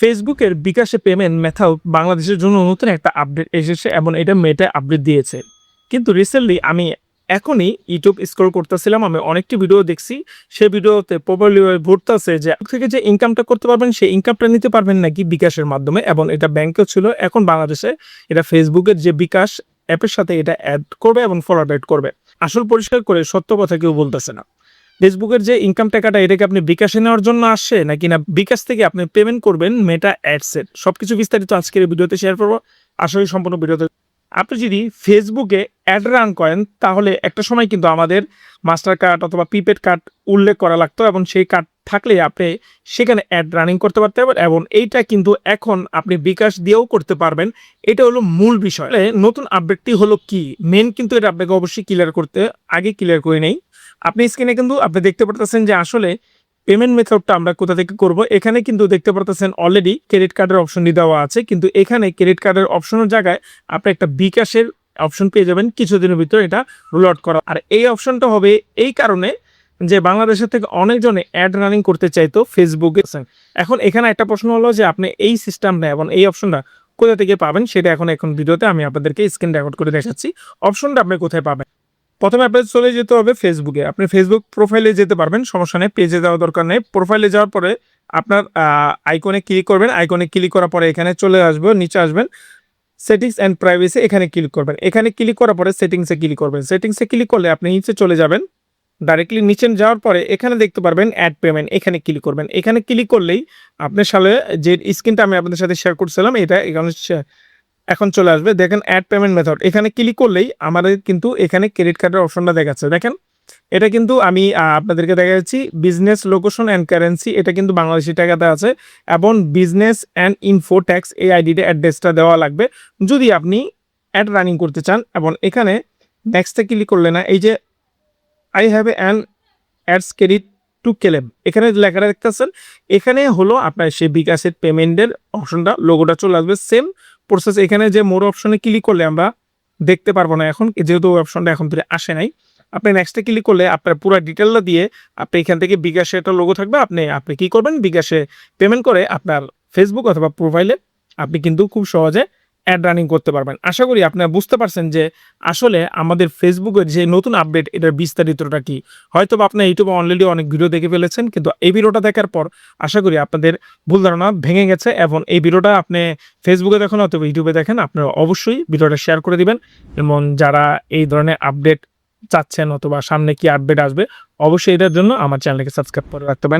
ফেসবুকের বিকাশে payment method বাংলাদেশের জন্য নতুন একটা আপডেট এসেছে এবং এটা মেটা আপডেট দিয়েছে। কিন্তু রিসেন্টলি আমি এখনই ইউটিউব স্ক্রল করতেছিলাম, আমি অনেকটি ভিডিও দেখছি। সেই ভিডিওতে প্রপারলি ঘুরতেছে যে থেকে যে ইনকামটা করতে পারবেন সেই ইনকামটা নিতে পারবেন নাকি বিকাশের মাধ্যমে, এবং এটা ব্যাংকেও ছিল। এখন বাংলাদেশে এটা ফেসবুকের যে বিকাশ অ্যাপের সাথে এটা অ্যাড করবে এবং ফরওয়ার্ড করবে। আসল পরিষ্কার করে সত্য কথা কেউ বলতেছে না। ফেসবুকের যে ইনকাম টাকাটা এটাকে আপনি বিকাশে নেওয়ার জন্য আসছে নাকি না বিকাশ থেকে আপনি পেমেন্ট করবেন মেটা অ্যাডসের, সবকিছু বিস্তারিত আজকের ভিডিওতে শেয়ার করবো। আসলে সম্পূর্ণ ভিডিওতে আপনি যদি ফেসবুকে অ্যাড রান করেন তাহলে একটা সময় কিন্তু আমাদের মাস্টার কার্ড অথবা প্রিপেড কার্ড উল্লেখ করা লাগতো, এবং সেই কার্ড থাকলে আপনি সেখানে অ্যাড রানিং করতে পারতেন, এবং এইটা কিন্তু এখন আপনি বিকাশ দিয়েও করতে পারবেন। এটা হলো মূল বিষয়। নতুন আপডেটটি হলো কি মেন, কিন্তু এটা আপনাকে অবশ্যই ক্লিয়ার করতে আগে ক্লিয়ার করে নেই। আপনি স্ক্রিনে কিন্তু আপনি দেখতে পারতেছেন যে আসলে পেমেন্ট মেথডটা আমরা কোথা থেকে করব। এখানে কিন্তু দেখতে পারতেছেন অলরেডি ক্রেডিট কার্ডের অপশনটি দেওয়া আছে, কিন্তু এখানে ক্রেডিট কার্ডের অপশনের জায়গায় আপনি একটা বিকাশের অপশন পেয়ে যাবেন কিছুদিনের ভিতরে এটা রোল আউট করা। আর এই অপশনটা হবে এই কারণে যে বাংলাদেশের থেকে অনেকজনে অ্যাড রানিং করতে চাইতো ফেসবুকে। এখন এখানে একটা প্রশ্ন হলো যে আপনি এই সিস্টেমটা এবং এই অপশনটা কোথা থেকে পাবেন, সেটা এখন ভিডিওতে আমি আপনাদেরকে স্ক্রিন রেকর্ড করে দেখাচ্ছি। অপশনটা আপনি কোথায় পাবেন। প্রথমে আপনার চলে যেতে হবে ফেসবুকে। আপনি ফেসবুক প্রোফাইলে যেতে পারবেন, সমস্যা নেই, পেজে যাওয়ার দরকার নেই। প্রোফাইলে যাওয়ার পরে আপনার আইকনে ক্লিক করবেন। আইকনে ক্লিক করার পরে এখানে চলে আসবেন, নিচে আসবেন, সেটিংস অ্যান্ড প্রাইভেসি এখানে ক্লিক করবেন। এখানে ক্লিক করার পরে সেটিংসে ক্লিক করবেন। সেটিংসে ক্লিক করলে আপনি নিচে চলে যাবেন। ডাইরেক্টলি নিচে যাওয়ার পরে এখানে দেখতে পারবেন অ্যাড পেমেন্ট, এখানে ক্লিক করবেন। এখানে ক্লিক করলেই আপনার সালে যে স্ক্রিনটা আমি আপনাদের সাথে শেয়ার করছিলাম এটা এখানে এখন চলে আসবে। দেখেন অ্যাড পেমেন্ট মেথড, এখানে ক্লিক করলেই আমাদের কিন্তু এখানে ক্রেডিট কার্ডের অপশনটা দেখাচ্ছে। দেখেন এটা কিন্তু আমি আপনাদেরকে দেখাচ্ছি বিজনেস লোকেশন অ্যান্ড কারেন্সি, এটা কিন্তু বাংলাদেশি টাকাতে আছে, এবং বিজনেস অ্যান্ড ইনফো ট্যাক্স এই আইডিটা অ্যাড্রেসটা দেওয়া লাগবে যদি আপনি অ্যাড রানিং করতে চান। এবং এখানে নেক্সটে ক্লিক করলে না, এই যে I have an ads credit to claim এখানে লেখাটা দেখতেছেন, এখানে হলো আপনার সেই বিকাশের পেমেন্টের অপশনটা, লোগোটা চলে আসবে। সেম প্রসেস এখানে যে মোর অপশনে ক্লিক করলে আমরা দেখতে পারবো না এখন, যেহেতু ওই অপশনটা এখন ধরে আসে নাই। আপনি নেক্সটে ক্লিক করলে আপনার পুরো ডিটেলটা দিয়ে আপনি এখান থেকে বিকাশে একটা লোগো থাকবে, আপনি কি করবেন বিকাশে পেমেন্ট করে আপনার ফেসবুক অথবা প্রোফাইলে আপনি কিন্তু খুব সহজে অ্যাড রানিং করতে পারবেন। আশা করি আপনারা বুঝতে পারছেন যে আসলে আমাদের ফেসবুকের যে নতুন আপডেট এটার বিস্তারিতটা কি। হয়তো আপনার ইউটিউবে অলরেডি অনেক ভিডিও দেখে ফেলেছেন, কিন্তু এই ভিডিওটা দেখার পর আশা করি আপনাদের ভুল ধারণা ভেঙে গেছে, এবং এই ভিডিওটা আপনি ফেসবুকে দেখেন অথবা ইউটিউবে দেখেন, আপনারা অবশ্যই ভিডিওটা শেয়ার করে দিবেন। এবং যারা এই ধরনের আপডেট চাচ্ছেন অথবা সামনে কি আপডেট আসবে, অবশ্যই এটার জন্য আমার চ্যানেলকে সাবস্ক্রাইব করে রাখতে পারেন।